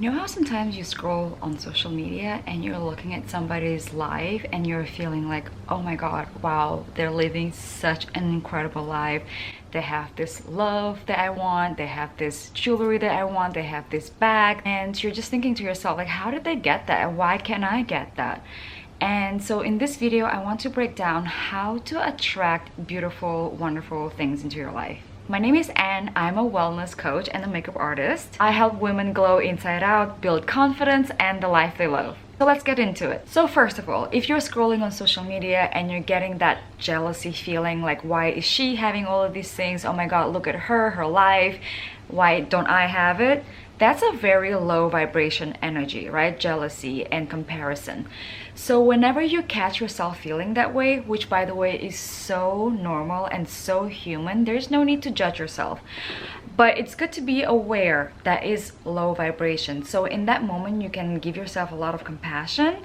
You know how sometimes you scroll on social media and you're looking at somebody's life and you're feeling like, oh my god, wow, they're living such an incredible life. They have this love that I want, they have this jewelry that I want, they have this bag, and you're just thinking to yourself like, how did they get that and why can't I get that? And so in this video I want to break down how to attract beautiful, wonderful things into your life. My name is Anne. I'm a wellness coach and a makeup artist. I help women glow inside out, build confidence, and the life they love. So let's get into it. So first of all, if you're scrolling on social media and you're getting that jealousy feeling like, why is she having all of these things? Oh my god, look at her life. Why don't I have it? That's a very low vibration energy, right? Jealousy and comparison. So whenever you catch yourself feeling that way, which by the way is so normal and so human, there's no need to judge yourself. But it's good to be aware that is low vibration. So in that moment, you can give yourself a lot of compassion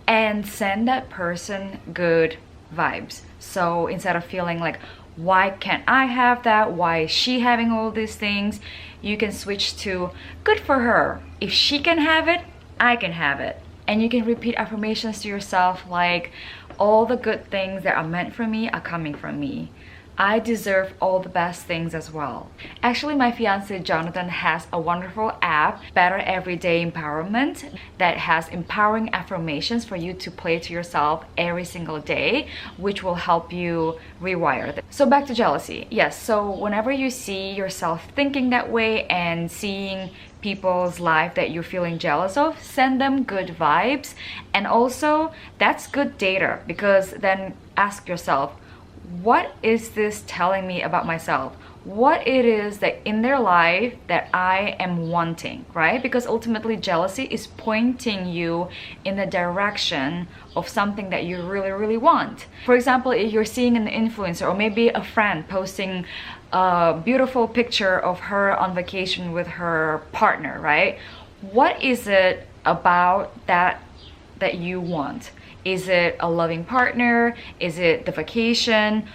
and send that person good vibes. So instead of feeling like, why can't I have that? Why is she having all these things? You can switch to, good for her. If she can have it, I can have it. And you can repeat affirmations to yourself like, all the good things that are meant for me are coming from me. I deserve all the best things as well. Actually, my fiance Jonathan has a wonderful app, Better Everyday Empowerment, that has empowering affirmations for you to play to yourself every single day, which will help you rewire them. So back to jealousy. Yes, so whenever you see yourself thinking that way and seeing people's life that you're feeling jealous of, send them good vibes. And also, that's good data, because then ask yourself, what is this telling me about myself? What it is that in their life that I am wanting, right? Because ultimately jealousy is pointing you in the direction of something that you really want. For example, if you're seeing an influencer or maybe a friend posting a beautiful picture of her on vacation with her partner, right? What is it about that you want? Is it a loving partner? Is it the vacation?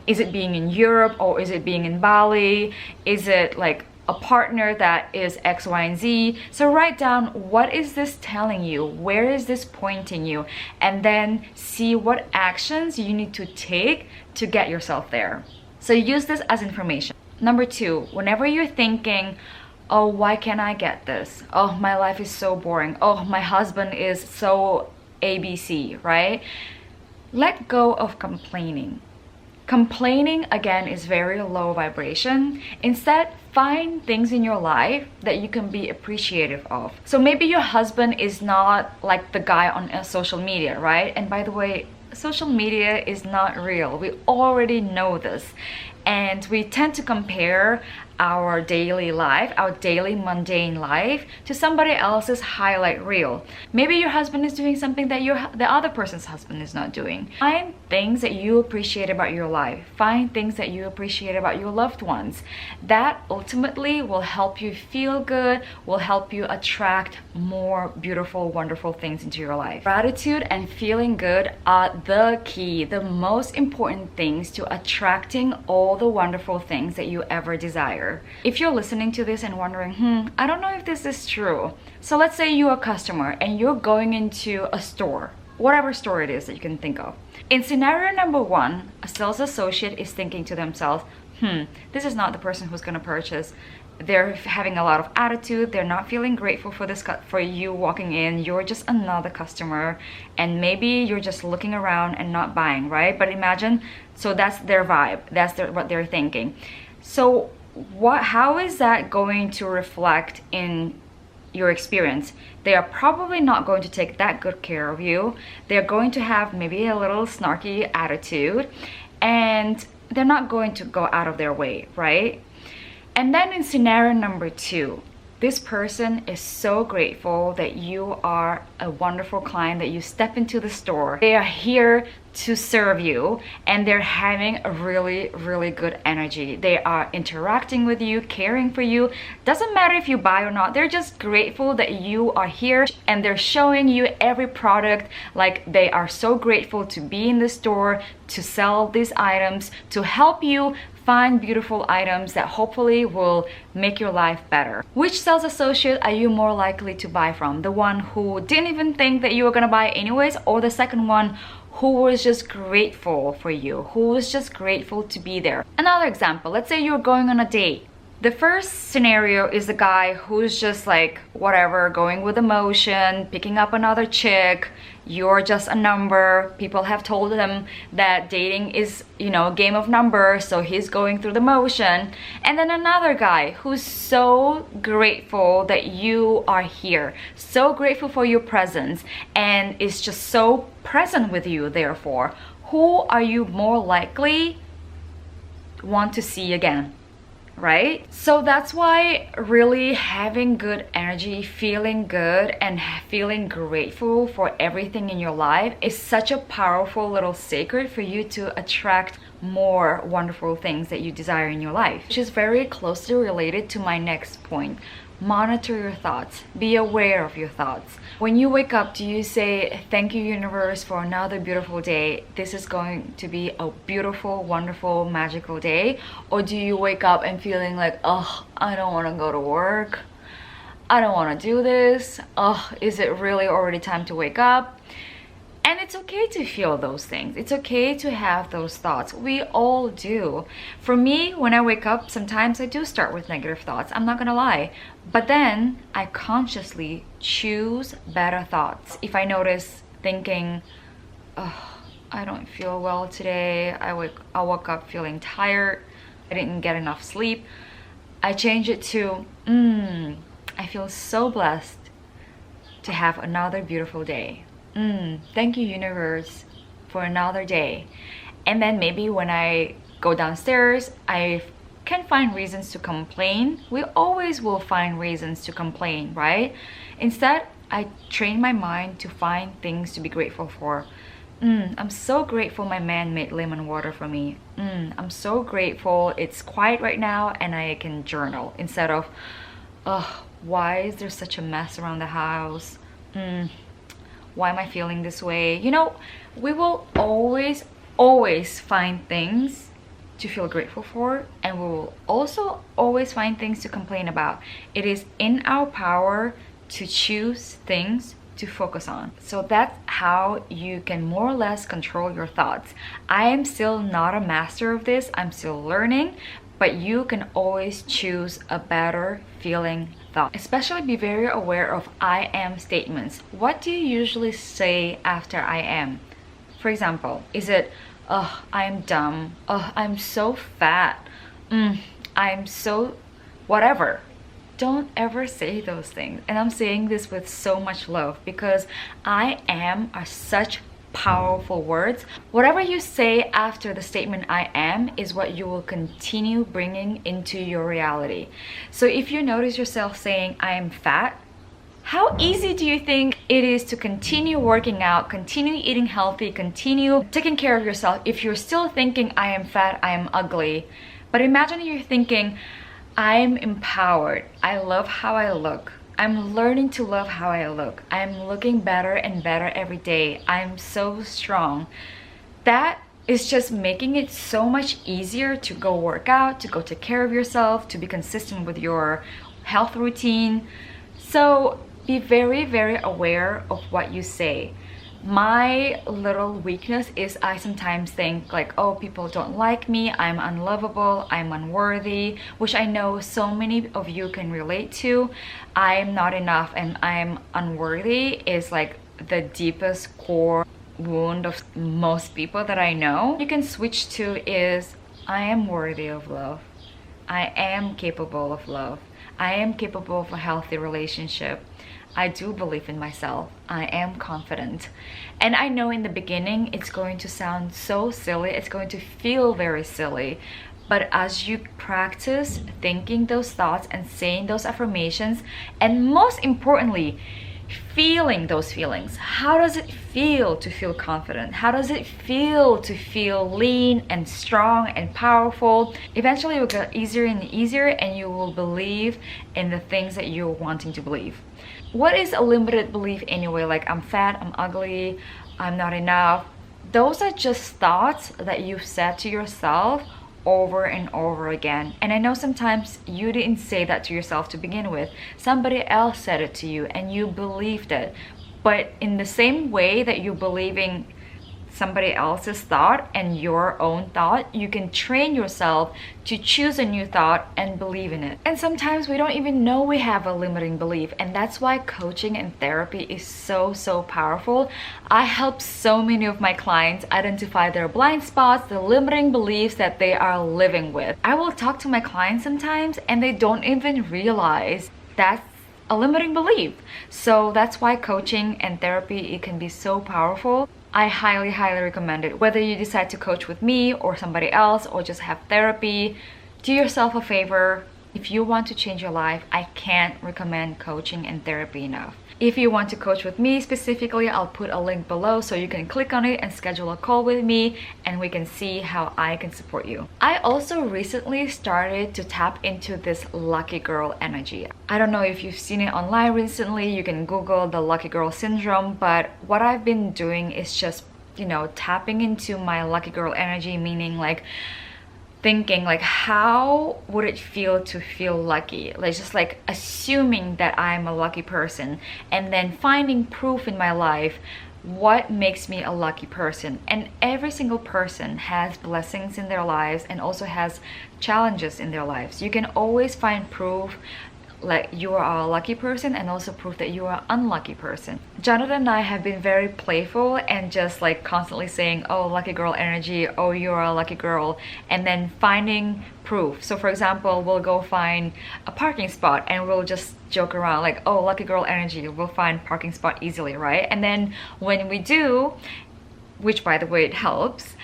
Is it being in Europe, or is it being in Bali? Is it like a partner that is X, Y, and Z? So write down, what is this telling you? Where is this pointing you? And then see what actions you need to take to get yourself there. So use this as information. Number 2, whenever you're thinking, oh, why can't I get this? Oh, my life is so boring. Oh, my husband is so ABC, right? Let go of complaining. Complaining, again, is very low vibration. Instead, find things in your life that you can be appreciative of. So maybe your husband is not like the guy on social media, right? And by the way, social media is not real. We already know this. And we tend to compare our daily life, our daily mundane life, to somebody else's highlight reel. Maybe your husband is doing something that the other person's husband is not doing. Find things that you appreciate about your life. Find things that you appreciate about your loved ones. That ultimately will help you feel good, will help you attract more beautiful, wonderful things into your life. Gratitude and feeling good are the key, the most important things to attracting all the wonderful things that you ever desire. If you're listening to this and wondering, I don't know if this is true. So let's say you're a customer and you're going into a store, whatever store it is that you can think of. In scenario number 1, a sales associate is thinking to themselves, this is not the person who's going to purchase. They're having a lot of attitude. They're not feeling grateful for you walking in. You're just another customer, and maybe you're just looking around and not buying, right? But imagine, so that's their vibe. That's what they're thinking. So how is that going to reflect in your experience? They are probably not going to take that good care of you. They're going to have maybe a little snarky attitude, and they're not going to go out of their way, right? And then in scenario number 2, this person is so grateful that you are a wonderful client, that you step into the store. They are here to serve you, and they're having a really good energy. They are interacting with you, caring for you. Doesn't matter if you buy or not, they're just grateful that you are here, and they're showing you every product. Like, they are so grateful to be in the store, to sell these items, to help you find beautiful items that hopefully will make your life better. Which sales associate are you more likely to buy from? The one who didn't even think that you were gonna buy anyways, or the second one who was just grateful for you, who was just grateful to be there? Another example, let's say you're going on a date. The first scenario is the guy who's just like whatever, going with emotion, picking up another chick. You're just a number. People have told him that dating is, you know, a game of numbers, so he's going through the motion. And then another guy who's so grateful that you are here, so grateful for your presence, and is just so present with you. Therefore, who are you more likely want to see again? Right? So that's why really having good energy, feeling good, and feeling grateful for everything in your life is such a powerful little secret for you to attract more wonderful things that you desire in your life, which is very closely related to my next point. Monitor your thoughts. Be aware of your thoughts. When you wake up, do you say, thank you, universe, for another beautiful day? This is going to be a beautiful, wonderful, magical day. Or do you wake up and feeling like, oh, I don't want to go to work. I don't want to do this. Oh, is it really already time to wake up? And it's okay to feel those things. It's okay to have those thoughts. We all do. For me, when I wake up, sometimes I do start with negative thoughts. I'm not gonna line. But then I consciously choose better thoughts. If I notice thinking, oh, I don't feel well today. I woke up feeling tired. I didn't get enough sleep. I change it to, I feel so blessed to have another beautiful day. Thank you, universe, for another day. And then maybe when I go downstairs, I can find reasons to complain. We always will find reasons to complain, right? Instead, I train my mind to find things to be grateful for. I'm so grateful my man made lemon water for me. I'm so grateful it's quiet right now and I can journal, instead of, oh, why is there such a mess around the house? Why am I feeling this way? You know, we will always find things to feel grateful for, and we will also always find things to complain about. It is in our power to choose things to focus on. So that's how you can more or less control your thoughts. I am still not a master of this. I'm still learning, but you can always choose a better feeling thought. Especially be very aware of I am statements. What do you usually say after I am? For example, is it, oh, I'm dumb. Oh, I'm so fat. I'm so whatever. Don't ever say those things. And I'm saying this with so much love, because I am are such powerful words. Whatever you say after the statement I am is what you will continue bringing into your reality. So if you notice yourself saying I am fat, how easy do you think it is to continue working out, continue eating healthy, continue taking care of yourself if you're still thinking I am fat, I am ugly? But imagine you're thinking I'm empowered, I love how I look, I'm learning to love how I look, I'm looking better and better every day, I'm so strong. That is just making it so much easier to go work out, to go take care of yourself, to be consistent with your health routine. So be very, very aware of what you say. My little weakness is I sometimes think like, oh, people don't like me, I'm unlovable, I'm unworthy, which I know so many of you can relate to. I'm not enough and I'm unworthy is like the deepest core wound of most people that I know. You can switch to is I am worthy of love. I am capable of love. I am capable of a healthy relationship. I do believe in myself. I am confident. And I know in the beginning it's going to sound so silly. It's going to feel very silly. But as you practice thinking those thoughts and saying those affirmations, and most importantly, feeling those feelings. How does it feel to feel confident? How does it feel to feel lean and strong and powerful? Eventually it will get easier and easier, and you will believe in the things that you're wanting to believe. What is a limited belief anyway? Like I'm fat, I'm ugly, I'm not enough. Those are just thoughts that you've said to yourself, over and over again. And I know sometimes you didn't say that to yourself to begin with. Somebody else said it to you and you believed it. But in the same way that you're believing somebody else's thought and your own thought, you can train yourself to choose a new thought and believe in it. And sometimes we don't even know we have a limiting belief, and that's why coaching and therapy is so powerful. I help so many of my clients identify their blind spots, the limiting beliefs that they are living with. I will talk to my clients sometimes and they don't even realize that's a limiting belief. So that's why coaching and therapy, it can be so powerful. I highly recommend it. Whether you decide to coach with me or somebody else or just have therapy, do yourself a favor. If you want to change your life, I can't recommend coaching and therapy enough. If you want to coach with me specifically, I'll put a link below so you can click on it and schedule a call with me and we can see how I can support you. I also recently started to tap into this lucky girl energy. I don't know if you've seen it online recently, you can Google the lucky girl syndrome, but what I've been doing is just, tapping into my lucky girl energy, meaning like thinking like, how would it feel to feel lucky? Like just like assuming that I'm a lucky person and then finding proof in my life what makes me a lucky person. And every single person has blessings in their lives and also has challenges in their lives. You can always find proof like you are a lucky person and also proof that you are an unlucky person. Jonathan and I have been very playful and just like constantly saying, oh, lucky girl energy, oh, you're a lucky girl, and then finding proof. So for example, we'll go find a parking spot and we'll just joke around like, oh, lucky girl energy, we'll find parking spot easily, right? And then when we do, which by the way it helps,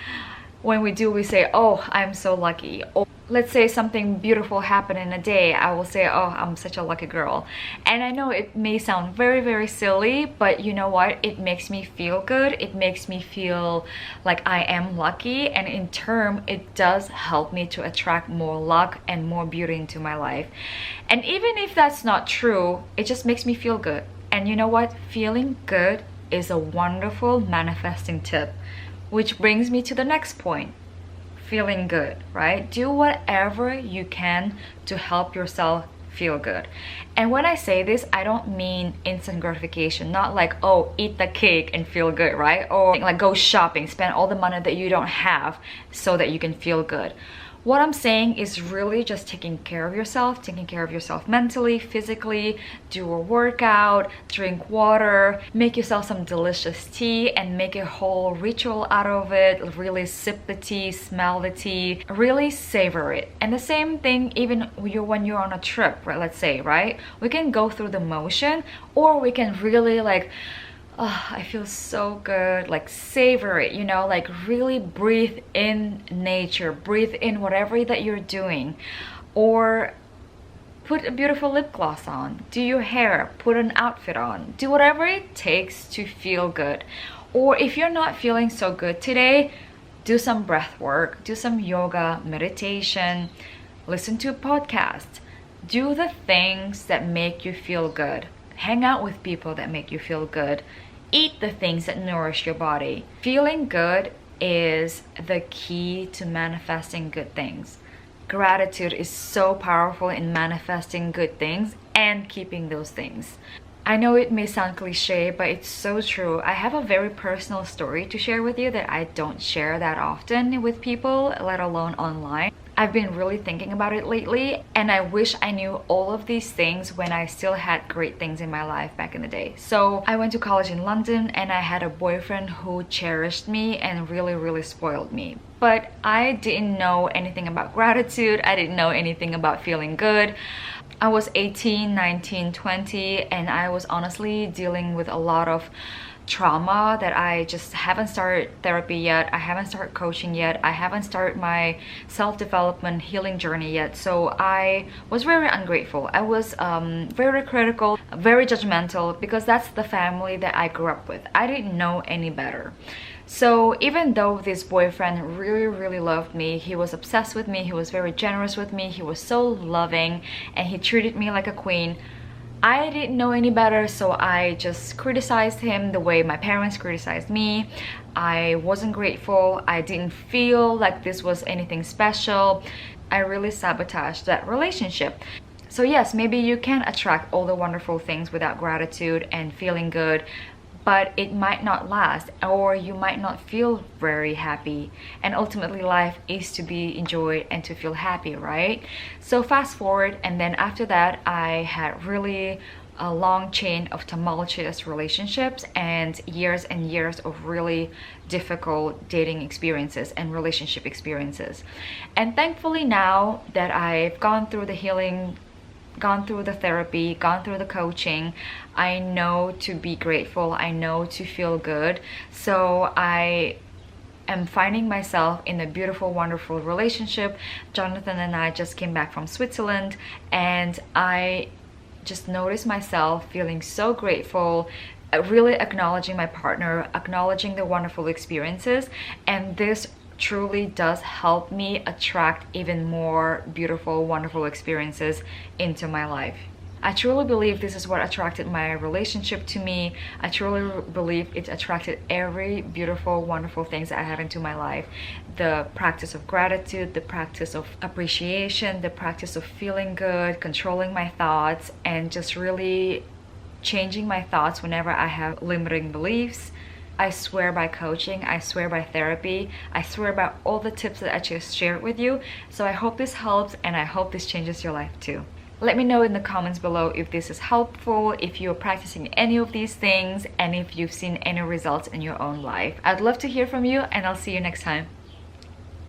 when we do, we say, oh, I'm so lucky. Or let's say something beautiful happened in a day, I will say, oh, I'm such a lucky girl. And I know it may sound very silly, but you know what? It makes me feel good. It makes me feel like I am lucky. And in turn, it does help me to attract more luck and more beauty into my life. And even if that's not true, it just makes me feel good. And you know what? Feeling good is a wonderful manifesting tip. Which brings me to the next point, feeling good, right? Do whatever you can to help yourself feel good. And when I say this, I don't mean instant gratification, not like, oh, eat the cake and feel good, right? Or like go shopping, spend all the money that you don't have so that you can feel good. What I'm saying is really just taking care of yourself mentally, physically, do a workout, drink water, make yourself some delicious tea and make a whole ritual out of it. Really sip the tea, smell the tea, really savor it. And the same thing even when you're on a trip, right? Let's say, right? We can go through the motion or we can really like, oh, I feel so good, like savor it, like really breathe in nature, breathe in whatever that you're doing, or put a beautiful lip gloss on, do your hair, put an outfit on, do whatever it takes to feel good. Or if you're not feeling so good today, do some breath work, do some yoga, meditation, listen to a podcast, do the things that make you feel good. Hang out with people that make you feel good. Eat the things that nourish your body. Feeling good is the key to manifesting good things. Gratitude is so powerful in manifesting good things and keeping those things. I know it may sound cliche, but it's so true. I have a very personal story to share with you that I don't share that often with people, let alone online. I've been really thinking about it lately, and I wish I knew all of these things when I still had great things in my life back in the day. So I went to college in London and I had a boyfriend who cherished me and really spoiled me. But I didn't know anything about gratitude. I didn't know anything about feeling good. I was 18, 19, 20, and I was honestly dealing with a lot of trauma that I just haven't started therapy yet. I haven't started coaching yet. I haven't started my self-development healing journey yet. So I was very ungrateful. I was very critical, very judgmental, because that's the family that I grew up with. I didn't know any better. So even though this boyfriend really loved me, he was obsessed with me, he was very generous with me, he was so loving, and he treated me like a queen, I didn't know any better, so I just criticized him the way my parents criticized me. I wasn't grateful. I didn't feel like this was anything special. I really sabotaged that relationship. So yes, maybe you can attract all the wonderful things without gratitude and feeling good, but it might not last, or you might not feel very happy. And ultimately life is to be enjoyed and to feel happy, right? So fast forward, and then after that I had really a long chain of tumultuous relationships and years of really difficult dating experiences and relationship experiences. And thankfully now that I've gone through the healing, gone through the therapy, gone through the coaching, I know to be grateful, I know to feel good. So I am finding myself in a beautiful, wonderful relationship. Jonathan and I just came back from Switzerland, and I just noticed myself feeling so grateful, really acknowledging my partner, acknowledging the wonderful experiences, and this truly does help me attract even more beautiful, wonderful experiences into my life. I truly believe this is what attracted my relationship to me. I truly believe it attracted every beautiful, wonderful things that I have into my life. The practice of gratitude, the practice of appreciation, the practice of feeling good, controlling my thoughts, and just really changing my thoughts whenever I have limiting beliefs. I swear by coaching, I swear by therapy, I swear by all the tips that I just shared with you. So I hope this helps, and I hope this changes your life too. Let me know in the comments below if this is helpful, if you're practicing any of these things, and if you've seen any results in your own life. I'd love to hear from you, and I'll see you next time.